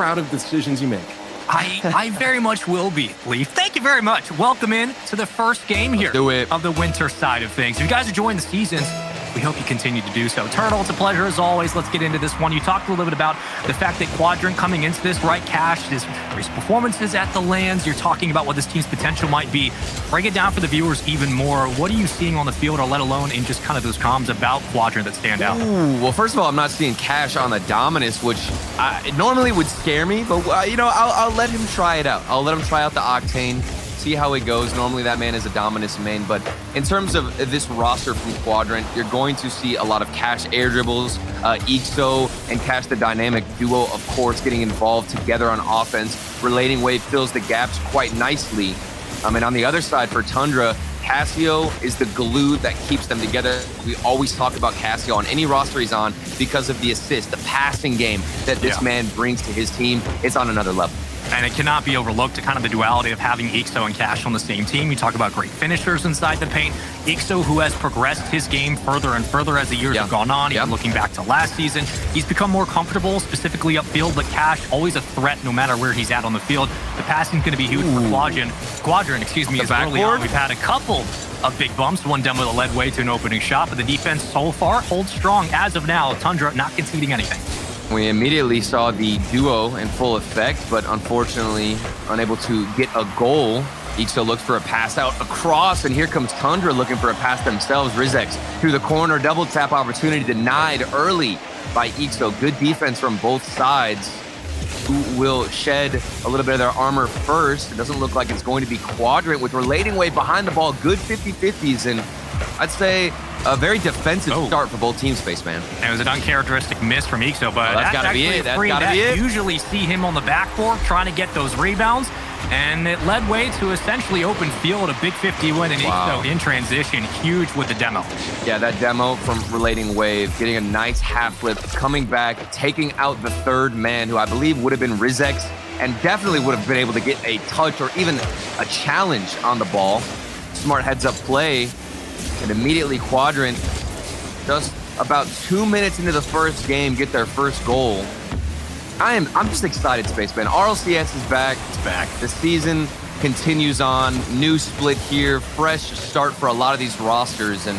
proud of the decisions you make. I very much will be, Leaf. Thank you very much. Welcome in to the first game here of the winter side of things. If you guys are enjoying the seasons, we hope you continue to do so. Turtle, it's a pleasure as always. Let's get into this one. You talked a little bit about the fact that Quadrant coming into this, right, Cash, his recent performances at the lands. You're talking about what this team's potential might be. Break it down for the viewers even more. What are you seeing on the field, or let alone in just kind of those comms about Quadrant that stand out? Well, first of all, I'm not seeing Cash on the Dominus, which normally would scare me, but, I'll let him try it out. I'll let him try out the Octane, see how it goes. Normally that man is a Dominus main, but in terms of this roster from Quadrant, you're going to see a lot of Cash air dribbles, Ixo and Cash the dynamic duo, of course, getting involved together on offense. Relating Wave fills the gaps quite nicely. And on the other side for Tundra, Cassio is the glue that keeps them together. We always talk about Cassio on any roster he's on because of the assist, the passing game that this man brings to his team. It's on another level. And it cannot be overlooked to kind of the duality of having Ixo and Cash on the same team. You talk about great finishers inside the paint. Ixo, who has progressed his game further and further as the years have gone on, even looking back to last season. He's become more comfortable, specifically upfield, but Cash, always a threat no matter where he's at on the field. The passing's going to be huge for Quadrant, as early on. We've had a couple of big bumps, one done with a lead way to an opening shot, but the defense so far holds strong as of now. Tundra not conceding anything. We immediately saw the duo in full effect, but unfortunately unable to get a goal. Ixo looks for a pass out across, and here comes Tundra looking for a pass themselves. Rizex through the corner, double tap opportunity denied early by Ixo. Good defense from both sides. Who will shed a little bit of their armor first? It doesn't look like it's going to be Quadrant with Relating Wave behind the ball. Good 50-50s, and I'd say a very defensive start for both teams, Spaceman. And it was an uncharacteristic miss from Ixo, but that's got to be it. That's got to be it. Usually see him on the backboard trying to get those rebounds, and it led way to essentially open field, a big 50 win, and Ixo in transition, huge with the demo. Yeah, that demo from Relating Wave, getting a nice half flip, coming back, taking out the third man, who I believe would have been Rizex, and definitely would have been able to get a touch or even a challenge on the ball. Smart heads-up play. And immediately Quadrant, just about 2 minutes into the first game, get their first goal. I'm just excited, Spaceman. RLCS is back. It's back. The season continues on. New split here. Fresh start for a lot of these rosters. And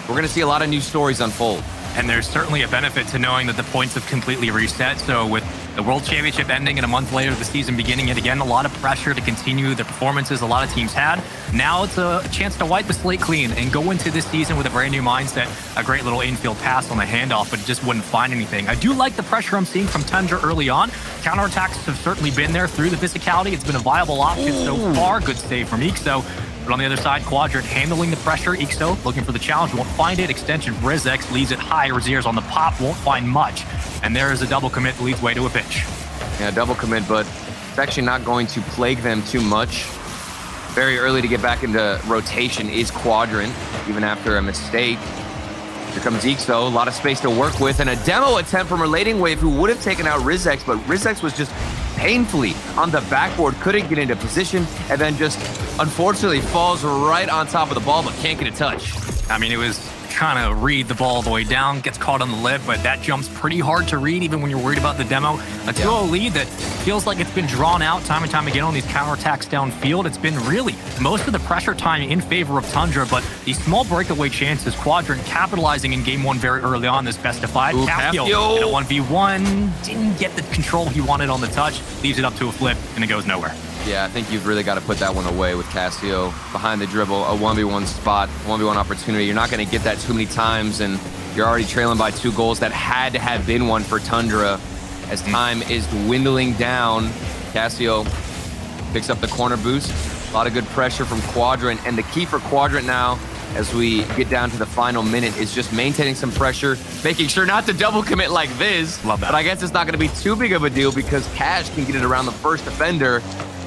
we're going to see a lot of new stories unfold. And there's certainly a benefit to knowing that the points have completely reset. So with the World Championship ending and a month later, the season beginning yet again, a lot of pressure to continue the performances a lot of teams had. Now it's a chance to wipe the slate clean and go into this season with a brand new mindset. A great little infield pass on the handoff, but it just wouldn't find anything. I do like the pressure I'm seeing from Tundra early on. Counterattacks have certainly been there through the physicality. It's been a viable option so far. Good save from Ixo. But on the other side, Quadrant handling the pressure. Ixo looking for the challenge, won't find it. Extension, Rizex leaves it high. Razier's on the pop, won't find much. And there is a double commit that leads way to a pitch. Yeah, double commit, but it's actually not going to plague them too much. Very early to get back into rotation is Quadrant, even after a mistake. Here comes Ixo, a lot of space to work with, and a demo attempt from Relating Wave, who would have taken out Rizex, but Rizex was just painfully on the backboard, couldn't get into position, and then just unfortunately falls right on top of the ball, but can't get a touch. I mean, it was trying to read the ball all the way down, gets caught on the lip, but that jump's pretty hard to read even when you're worried about the demo. A 2-0 lead that feels like it's been drawn out time and time again on these counterattacks downfield. It's been really most of the pressure time in favor of Tundra, but these small breakaway chances, Quadrant capitalizing in game one very early on, this best of 5. Cassio in a 1v1, didn't get the control he wanted on the touch, leaves it up to a flip, and it goes nowhere. Yeah, I think you've really got to put that one away with Cassio behind the dribble, a 1v1 spot, 1v1 opportunity. You're not going to get that too many times, and you're already trailing by 2 goals. That had to have been one for Tundra as time is dwindling down. Cassio picks up the corner boost. A lot of good pressure from Quadrant, and the key for Quadrant now as we get down to the final minute is just maintaining some pressure, making sure not to double commit like this. Love that. But I guess it's not going to be too big of a deal because Cash can get it around the first defender.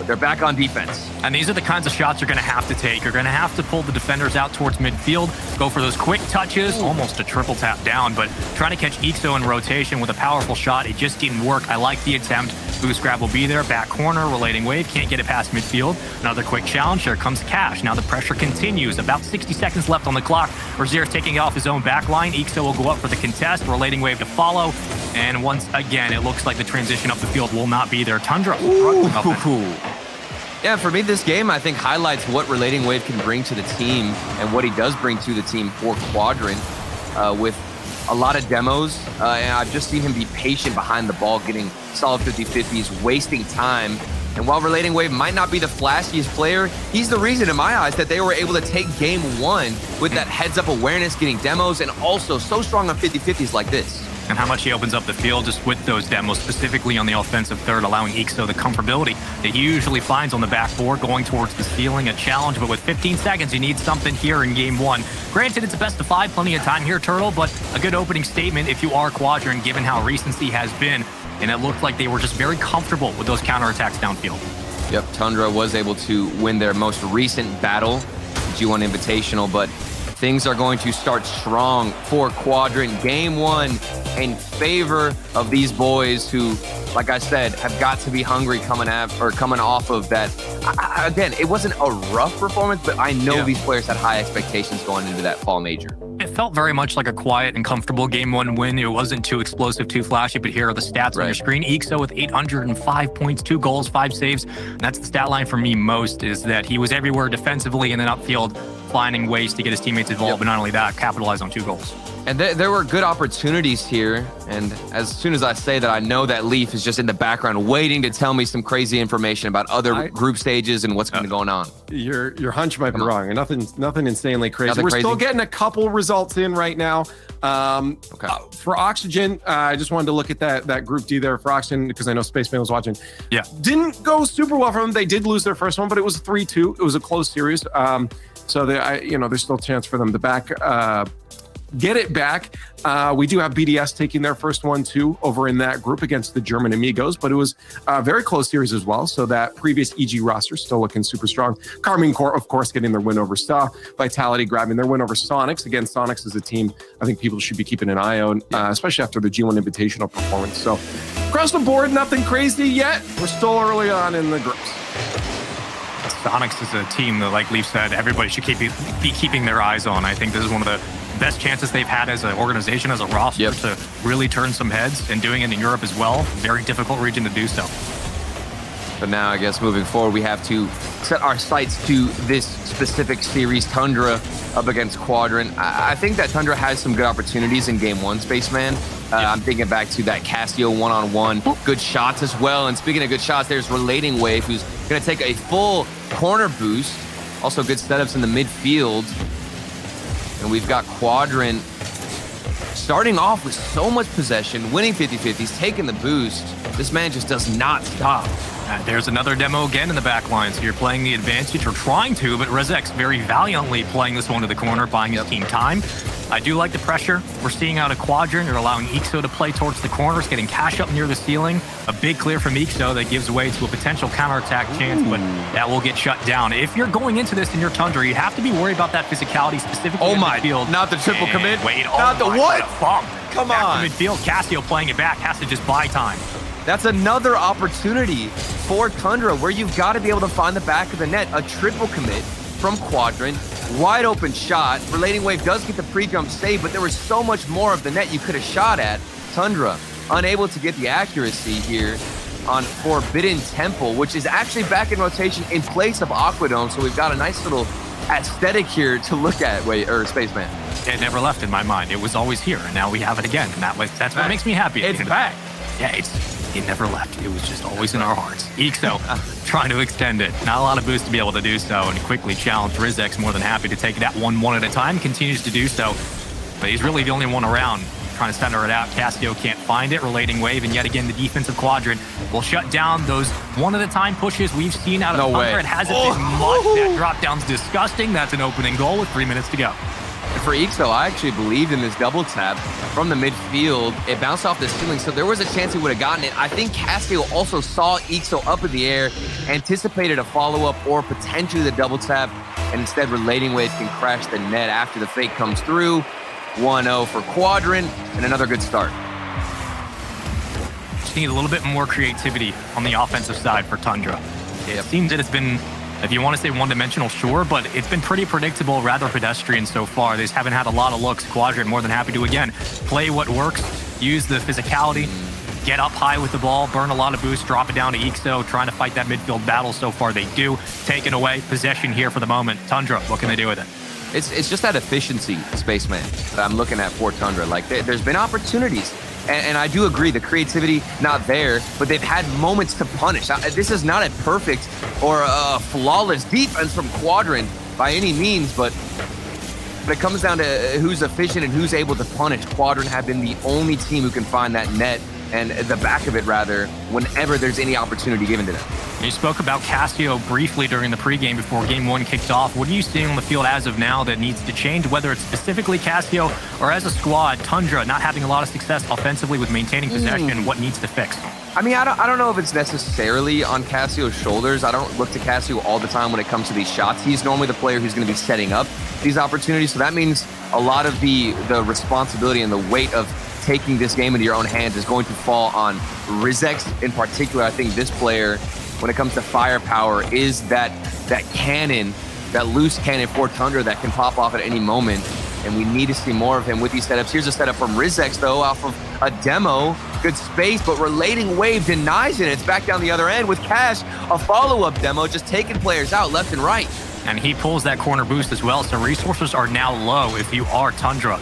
They're back on defense. And these are the kinds of shots you're going to have to take. You're going to have to pull the defenders out towards midfield, go for those quick touches, almost a triple tap down, but trying to catch Ixo in rotation with a powerful shot, it just didn't work. I like the attempt. Boost grab will be there. Back corner, relating wave. Can't get it past midfield. Another quick challenge. Here comes Cash. Now the pressure continues. About 60 seconds left on the clock. Rozier's taking it off his own back line. Ixo will go up for the contest. Relating wave to follow. And once again, it looks like the transition up the field will not be there. Tundra. Yeah, for me, this game, I think, highlights what Relating Wave can bring to the team and what he does bring to the team for Quadrant with a lot of demos. And I've just seen him be patient behind the ball, getting solid 50-50s, wasting time. And while Relating Wave might not be the flashiest player, he's the reason, in my eyes, that they were able to take game one with that heads-up awareness, getting demos, and also so strong on 50-50s like this. And how much he opens up the field just with those demos, specifically on the offensive third, allowing Ixo the comfortability that he usually finds on the backboard, going towards the ceiling, a challenge. But with 15 seconds, you need something here in game one. Granted, it's a best of 5, plenty of time here, Turtle, but a good opening statement if you are Quadrant, given how recency has been. And it looked like they were just very comfortable with those counterattacks downfield. Yep, Tundra was able to win their most recent battle, G1 Invitational, but things are going to start strong for Quadrant. Game one in favor of these boys who, like I said, have got to be hungry coming off of that. Again, it wasn't a rough performance, but I know these players had high expectations going into that fall major. It felt very much like a quiet and comfortable game one win. It wasn't too explosive, too flashy, but here are the stats on your screen. Ixo with 805 points, 2 goals, 5 saves. And that's the stat line for me most, is that he was everywhere defensively and then upfield, finding ways to get his teammates involved, but not only that, capitalize on 2 goals. And there were good opportunities here. And as soon as I say that, I know that Leaf is just in the background waiting to tell me some crazy information about other group stages and what's going on. Your hunch might be wrong. Nothing insanely crazy. We're still getting a couple results in right now. For Oxygen, I just wanted to look at that Group D there for Oxygen because I know Spaceman was watching. Yeah. Didn't go super well for them. They did lose their first one, but it was 3-2. It was a close series. So there's still a chance for them to get it back. We do have BDS taking their first one too over in that group against the German Amigos, but it was a very close series as well. So that previous EG roster still looking super strong. Carmine Corps, of course, getting their win over Star. Vitality grabbing their win over Sonics. Again, Sonics is a team I think people should be keeping an eye on, especially after the G1 Invitational performance. So across the board, nothing crazy yet. We're still early on in the groups. Sonics is a team that, like Leaf said, everybody should be keeping their eyes on. I think this is one of the best chances they've had as an organization, as a roster, to really turn some heads, and doing it in Europe as well. Very difficult region to do so. But now, I guess, moving forward, we have to set our sights to this specific series, Tundra up against Quadrant. I think that Tundra has some good opportunities in game one, Spaceman. I'm thinking back to that Casio one-on-one. Good shots as well. And speaking of good shots, there's Relating Wave, who's going to take a full corner boost. Also good setups in the midfield. And we've got Quadrant starting off with so much possession, winning 50-50s, taking the boost. This man just does not stop. There's another demo again in the back line, so you're playing the advantage, or trying to, but Rezek's very valiantly playing this one to the corner, buying his team time. I do like the pressure we're seeing out of Quadrant. You're allowing Ixo to play towards the corners, getting Cash up near the ceiling. A big clear from Ixo that gives way to a potential counterattack chance, but that will get shut down. If you're going into this in your Tundra, you have to be worried about that physicality, specifically in midfield. Not the triple commit. Wait, not the what? Come back on. to midfield, Casio playing it back, has to just buy time. That's another opportunity for Tundra where you've got to be able to find the back of the net. A triple commit from Quadrant. Wide open shot. Relating Wave does get the pre-jump save, but there was so much more of the net you could have shot at. Tundra unable to get the accuracy here on Forbidden Temple, which is actually back in rotation in place of Aquadome. So we've got a nice little aesthetic here to look at. Spaceman. It never left in my mind. It was always here, and now we have it again. And that's what makes me happy. It's back. Yeah, it never left. It was just always in our hearts. Ixo trying to extend it. Not a lot of boost to be able to do so, and quickly challenged. Rizek's more than happy to take it out one at a time. Continues to do so, but he's really the only one around trying to center it out. Casio can't find it. Relating Wave, and yet again, the defensive Quadrant will shut down those one-at-a-time pushes we've seen out of Thunder. It hasn't been much. That drop down's disgusting. That's an opening goal with 3 minutes to go. And for Ixo, I actually believed in this double tap from the midfield. It bounced off the ceiling, so there was a chance he would have gotten it. I think Casio also saw Ixo up in the air, anticipated a follow-up or potentially the double tap, and instead Relating Wave can crash the net after the fake comes through. 1-0 for Quadrant, and another good start. need a little bit more creativity on the offensive side for Tundra. It seems that it's been, if you want to say one-dimensional, sure, but it's been pretty predictable, rather pedestrian so far. They just haven't had a lot of looks. Quadrant more than happy to, again, play what works, use the physicality, get up high with the ball, burn a lot of boost, drop it down to Ixo, trying to fight that midfield battle. So far they do. Taken away, possession here for the moment. Tundra, what can they do with it? It's just that efficiency, Spaceman, that I'm looking at for Tundra. Like, there's been opportunities. And I do agree, the creativity, not there, but they've had moments to punish. This is not a perfect or a flawless defense from Quadrant by any means, but when it comes down to who's efficient and who's able to punish, Quadrant have been the only team who can find that net and the back of it, rather, whenever there's any opportunity given to them. You spoke about Cassio briefly during the pregame before Game 1 kicked off. What are you seeing on the field as of now that needs to change, whether it's specifically Cassio or as a squad, Tundra not having a lot of success offensively with maintaining possession? What needs to fix? I mean, I don't know if it's necessarily on Cassio's shoulders. I don't look to Cassio all the time when it comes to these shots. He's normally the player who's going to be setting up these opportunities, so that means a lot of the responsibility and the weight of taking this game into your own hands is going to fall on Rizex in particular. I think this player, when it comes to firepower, is that cannon, that loose cannon for Tundra that can pop off at any moment, and we need to see more of him with these setups. Here's a setup from Rizex, though, off of a demo. Good space, but Relating Wave denies it. It's back down the other end with Cash, a follow-up demo, just taking players out left and right. And he pulls that corner boost as well, so resources are now low if you are Tundra.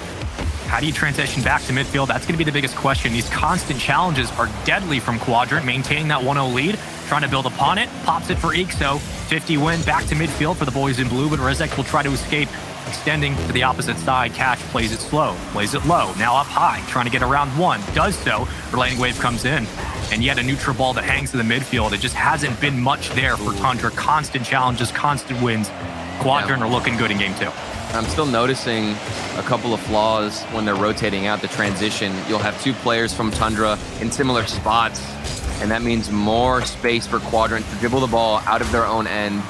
How do you transition back to midfield? That's going to be the biggest question. These constant challenges are deadly from Quadrant, maintaining that 1-0 lead, trying to build upon it, pops it for Ixo. 50 win, back to midfield for the boys in blue, but Rizex will try to escape, extending to the opposite side. Cash plays it slow, plays it low, now up high, trying to get around one, does so. Relating Wave comes in, and yet a neutral ball that hangs to the midfield. It just hasn't been much there for Tundra. Constant challenges, constant wins. Quadrant are looking good in game 2. I'm still noticing a couple of flaws when they're rotating out the transition. You'll have two players from Tundra in similar spots, and that means more space for Quadrant to dribble the ball out of their own end.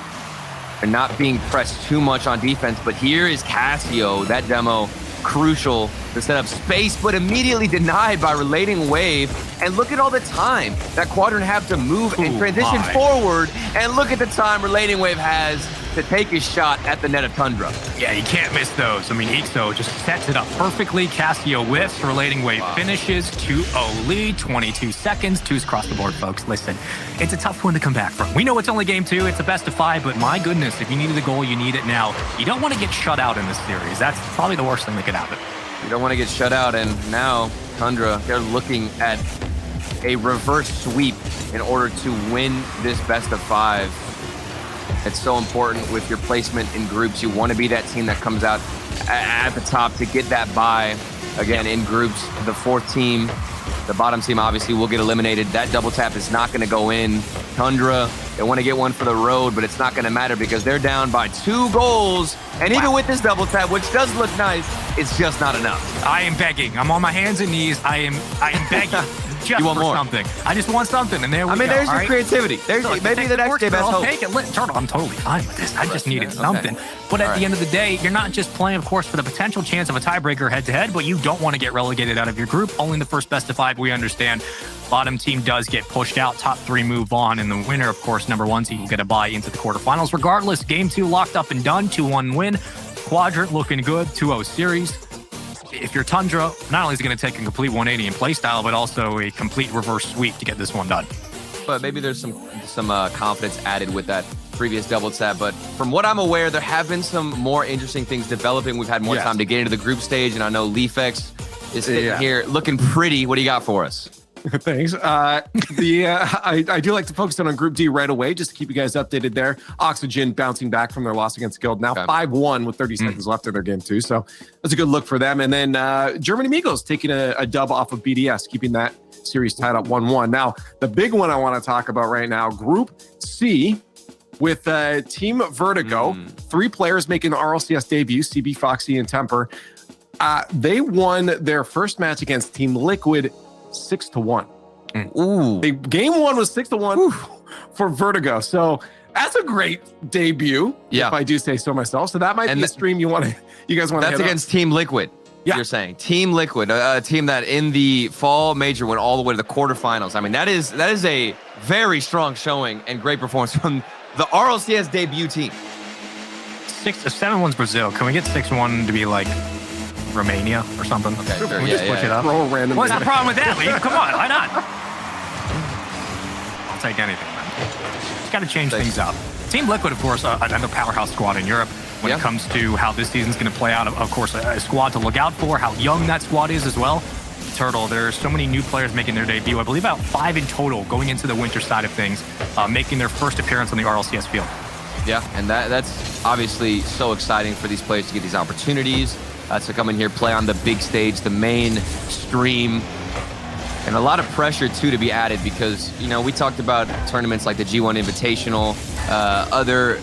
They're not being pressed too much on defense, but here is Cassio, that demo, crucial to set up space, but immediately denied by Relating Wave. And look at all the time that Quadrant have to move and transition forward, and look at the time Relating Wave has to take his shot at the net of Tundra. Yeah, you can't miss those. I mean, Ixo just sets it up perfectly. Cassio whiffs, Relating Wave finishes, 2-0 lead, 22 seconds. Two's across the board, folks. Listen, it's a tough one to come back from. We know it's only game 2, it's a best of 5, but my goodness, if you needed a goal, you need it now. You don't want to get shut out in this series. That's probably the worst thing that could happen. You don't want to get shut out, and now Tundra, they're looking at a reverse sweep in order to win this best of 5. It's so important with your placement in groups. You want to be that team that comes out at the top to get that bye. Again, in groups, the 4th team, the bottom team obviously will get eliminated. That double tap is not going to go in. Tundra, they want to get one for the road, but it's not going to matter because they're down by 2 goals. And even with this double tap, which does look nice, it's just not enough. I am begging. I'm on my hands and knees. I am begging. Just you want for more? Something. I just want something, and there we go. There's your right? creativity. There's maybe the next game has hope. Take it. Turtle, I'm totally fine with this. I just needed something. But at the end of the day, you're not just playing, of course, for the potential chance of a tiebreaker head-to-head, but you don't want to get relegated out of your group. Only the first best of 5, we understand. Bottom team does get pushed out. Top 3 move on, and the winner, of course, number 1 seed will get a bye into the quarterfinals. Regardless, game 2 locked up and done. 2-1 win. Quadrant looking good. 2-0 series. If you're Tundra, not only is it going to take a complete 180 in play style, but also a complete reverse sweep to get this one done. But maybe there's some confidence added with that previous double tap. But from what I'm aware, there have been some more interesting things developing. We've had more time to get into the group stage, and I know Leafex is sitting here looking pretty. What do you got for us? Thanks. I do like to focus on Group D right away, just to keep you guys updated there. Oxygen bouncing back from their loss against Guild, now 5-1 with 30 seconds left in their game 2. So that's a good look for them. And then German Amigos taking a dub off of BDS, keeping that series tied up 1-1. Now, the big one I want to talk about right now, Group C, with Team Vertigo, 3 players making the RLCS debut, CB, Foxy, and Temper. They won their first match against Team Liquid 6-1. Ooh. Game 1 was 6-1 for Vertigo. So that's a great debut, if I do say so myself. So that might be a stream you guys want to That's against Team Liquid. You're saying Team Liquid, a team that in the fall major went all the way to the quarterfinals. I mean, that is a very strong showing and great performance from the RLCS debut team. 7-1's Brazil. Can we get 6-1 to be like Romania or something? Okay, sure. Can we just switch it up? Roll random. What's the problem with that, Lee? Come on, why not? I'll take anything, man. Just got to change things up. Team Liquid, of course, another powerhouse squad in Europe when it comes to how this season's going to play out. Of course, a squad to look out for, how young that squad is as well. Turtle, there's so many new players making their debut. I believe about 5 in total going into the winter side of things, making their first appearance on the RLCS field. Yeah, and that's obviously so exciting for these players to get these opportunities, to come in here, play on the big stage, the main stream. And a lot of pressure, too, to be added because, you know, we talked about tournaments like the G1 Invitational, other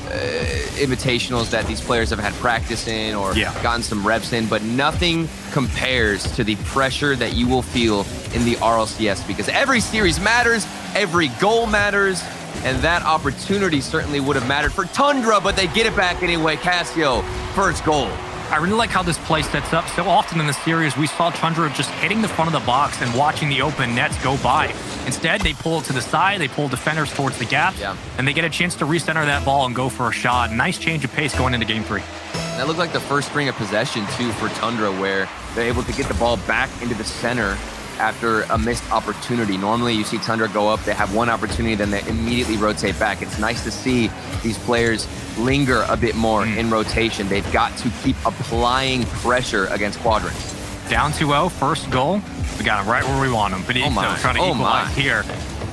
invitationals that these players have had practice in or gotten some reps in, but nothing compares to the pressure that you will feel in the RLCS because every series matters, every goal matters, and that opportunity certainly would have mattered for Tundra, but they get it back anyway. Cassio, first goal. I really like how this play sets up. So often in the series, we saw Tundra just hitting the front of the box and watching the open nets go by. Instead, they pull it to the side, they pull defenders towards the gap, and they get a chance to recenter that ball and go for a shot. Nice change of pace going into game 3. That looked like the first string of possession, too, for Tundra, where they're able to get the ball back into the center after a missed opportunity. Normally, you see Tundra go up, they have one opportunity, then they immediately rotate back. It's nice to see these players linger a bit more in rotation. They've got to keep applying pressure against Quadrant. Down 2-0, first goal. We got him right where we want him. But he's trying to equalize here.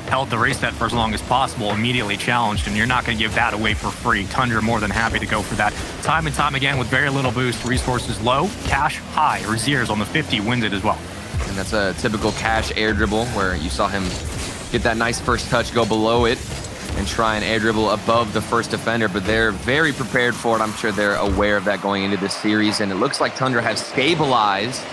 Held the reset for as long as possible, immediately challenged, and you're not going to give that away for free. Tundra more than happy to go for that. Time and time again with very little boost, resources low, cash high. Raziers on the 50 wins it as well. And that's a typical Cash air dribble where you saw him get that nice first touch, go below it, and try and air dribble above the first defender, but they're very prepared for it. I'm sure they're aware of that going into this series, and it looks like Tundra has stabilized,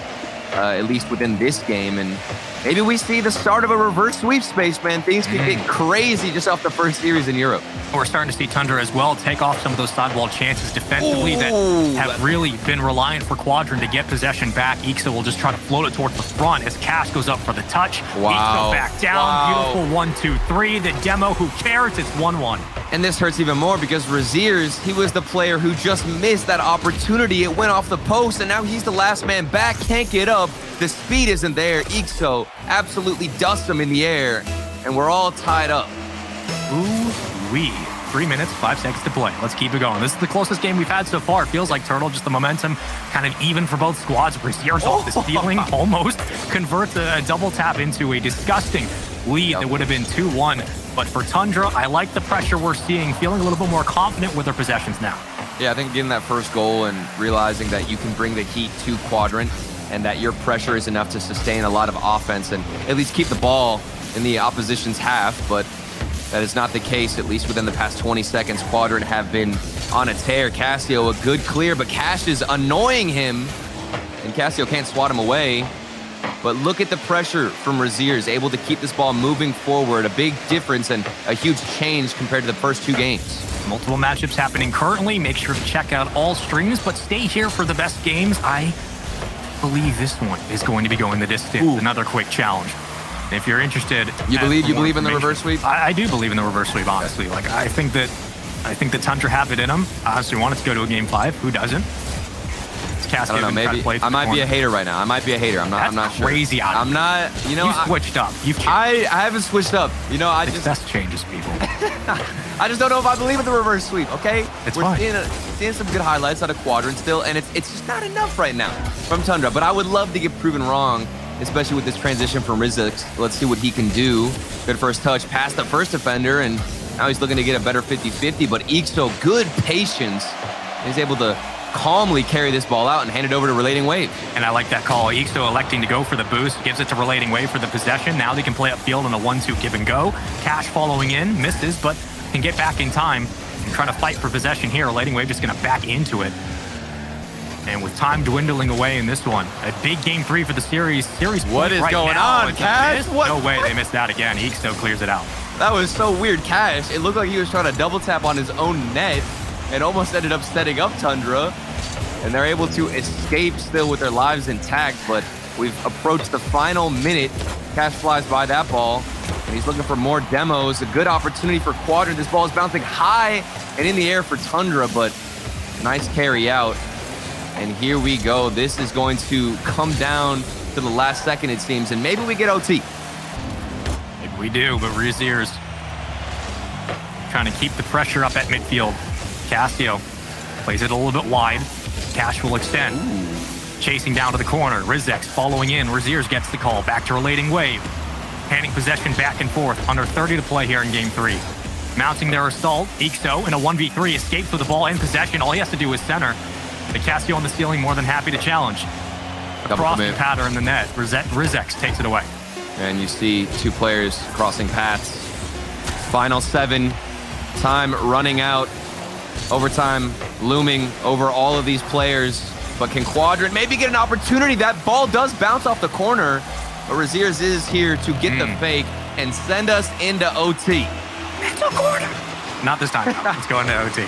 at least within this game, and maybe we see the start of a reverse sweepstakes, man. Things could get crazy just off the first series in Europe. We're starting to see Tundra as well take off some of those sidewall chances defensively that have really been reliant for Quadrant to get possession back. Ixa will just try to float it towards the front as Cash goes up for the touch. Ixa back down. Beautiful 1-2-3. The demo, who cares? It's 1-1. And this hurts even more because Raziers, he was the player who just missed that opportunity. It went off the post, and now he's the last man back. Can't get up. The speed isn't there. Ixo absolutely dusts him in the air, and we're all tied up. Ooh-wee. 3 minutes, 5 seconds to play. Let's keep it going. This is the closest game we've had so far. It feels like Turtle, just the momentum kind of even for both squads. Raziers off the ceiling, almost converts a double tap into a disgusting lead that would have been 2-1. But for Tundra, I like the pressure we're seeing, feeling a little bit more confident with their possessions now. Yeah, I think getting that first goal and realizing that you can bring the heat to Quadrant and that your pressure is enough to sustain a lot of offense and at least keep the ball in the opposition's half, but that is not the case, at least within the past 20 seconds. Quadrant have been on a tear. Cassio, a good clear, but Cash is annoying him, and Cassio can't swat him away. But look at the pressure from Raziers, able to keep this ball moving forward. A big difference and a huge change compared to the first 2 games. Multiple matchups happening currently. Make sure to check out all streams, but stay here for the best games. I believe this one is going to be going the distance. Another quick challenge. If you're interested, you believe in the reverse sweep? I do believe in the reverse sweep, honestly. Like I think that Tundra have it in them. I honestly want it to go to a game 5. Who doesn't? I don't know. Maybe I might be a hater right now. I might be a hater. I'm not sure. Crazy. I'm not. You know, you switched up. I haven't switched up. You know, Success changes people. I just don't know if I believe in the reverse sweep. Okay, We're seeing some good highlights out of Quadrant still, and it's just not enough right now from Tundra. But I would love to get proven wrong, especially with this transition from Rizix. Let's see what he can do. Good first touch past the first defender, and now he's looking to get a better 50-50. But Ixo, good patience. He's able to calmly carry this ball out and hand it over to Relating Wave. And I like that call. Ixo electing to go for the boost, gives it to Relating Wave for the possession. Now they can play upfield on a 1-2 give and go. Cash following in, misses, but can get back in time and trying to fight for possession here. Relating Wave just going to back into it. And with time dwindling away in this one, a big game 3 for the series. What is going on, Cash? No way they missed that again. Ixo clears it out. That was so weird. Cash, it looked like he was trying to double tap on his own net and almost ended up setting up Tundra. and they're able to escape still with their lives intact, but we've approached the final minute. Cash flies by that ball, and he's looking for more demos. A good opportunity for Quadrant. This ball is bouncing high and in the air for Tundra, but nice carry out. And here we go. This is going to come down to the last second, it seems, and maybe we get OT. Maybe we do, but Reziers trying to keep the pressure up at midfield. Casio plays it a little bit wide. Cash will extend. Chasing down to the corner. Rizex following in. Reziers gets the call. Back to relating wave. Handing possession back and forth. Under 30 to play here in game 3. Mounting their assault. Ixo in a 1v3 escapes with the ball in possession. All he has to do is center. The Casio on the ceiling more than happy to challenge. Crossing pattern in the net. Rizex takes it away. And you see two players crossing paths. Final 7. Time running out. Overtime looming over all of these players. But can Quadrant maybe get an opportunity? That ball does bounce off the corner. But Reziers is here to get the fake and send us into OT. It's a corner. Not this time. It's going to OT.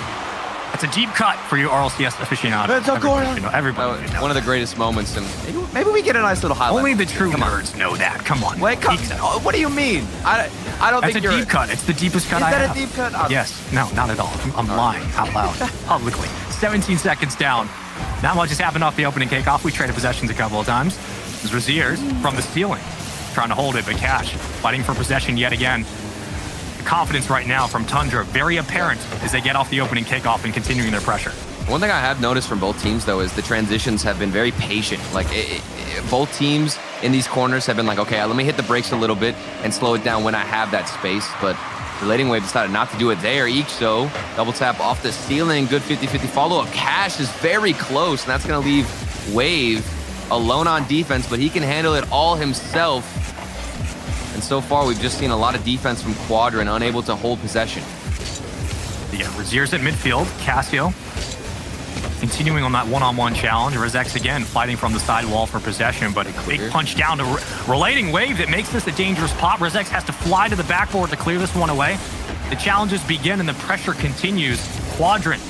That's a deep cut for you RLCS aficionados. It's a corner. Everybody should know. One of the greatest moments. And maybe we get a nice little highlight. Only the true nerds know that. Come on. Wait, what do you mean? I don't think you're... That's a deep cut. It's the deepest cut I have. Is that a deep cut? Yes. No, not at all. I'm lying out loud publicly. 17 seconds down. Not much has happened off the opening kickoff. We traded possessions a couple of times. There's Reziers from the ceiling trying to hold it, but Cash fighting for possession yet again. The confidence right now from Tundra very apparent as they get off the opening kickoff and continuing their pressure. One thing I have noticed from both teams, though, is the transitions have been very patient. Like, both teams in these corners have been like, okay, let me hit the brakes a little bit and slow it down when I have that space. But Relating Wave decided not to do it there. Ixo, double tap off the ceiling. Good 50-50 follow-up. Cash is very close, and that's going to leave Wave alone on defense, but he can handle it all himself. And so far, we've just seen a lot of defense from Quadrant, unable to hold possession. Yeah, Reziers at midfield. Casio continuing on that one-on-one challenge. Rizex again fighting from the side wall for possession, but a quick punch down to Relating Wave that makes this a dangerous pop. Rizex has to fly to the backboard to clear this one away. The challenges begin and the pressure continues. Quadrant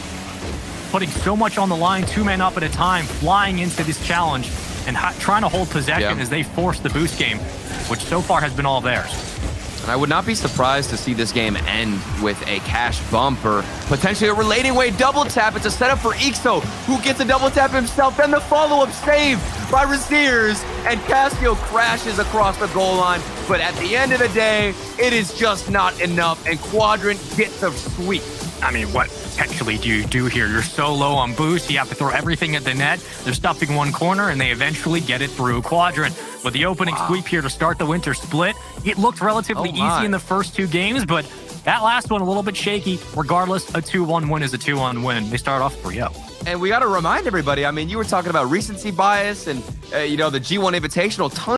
putting so much on the line, 2 men up at a time, flying into this challenge and trying to hold possession as they force the boost game, which so far has been all theirs. And I would not be surprised to see this game end with a Cash bump or potentially a Relating Wave double tap. It's a setup for Ixo, who gets a double tap himself. Then the follow-up save by Reziers, and Casio crashes across the goal line. But at the end of the day, it is just not enough, and Quadrant gets a sweep. I mean, what potentially do you do here? You're so low on boost, you have to throw everything at the net. They're stuffing one corner, and they eventually get it through. Quadrant with the opening sweep here to start the winter split. It looked relatively easy in the first 2 games, but that last one a little bit shaky. Regardless, a 2-1 win is a 2-1 win. They start off 3-0. And we got to remind everybody, I mean, you were talking about recency bias and, the G1 Invitational.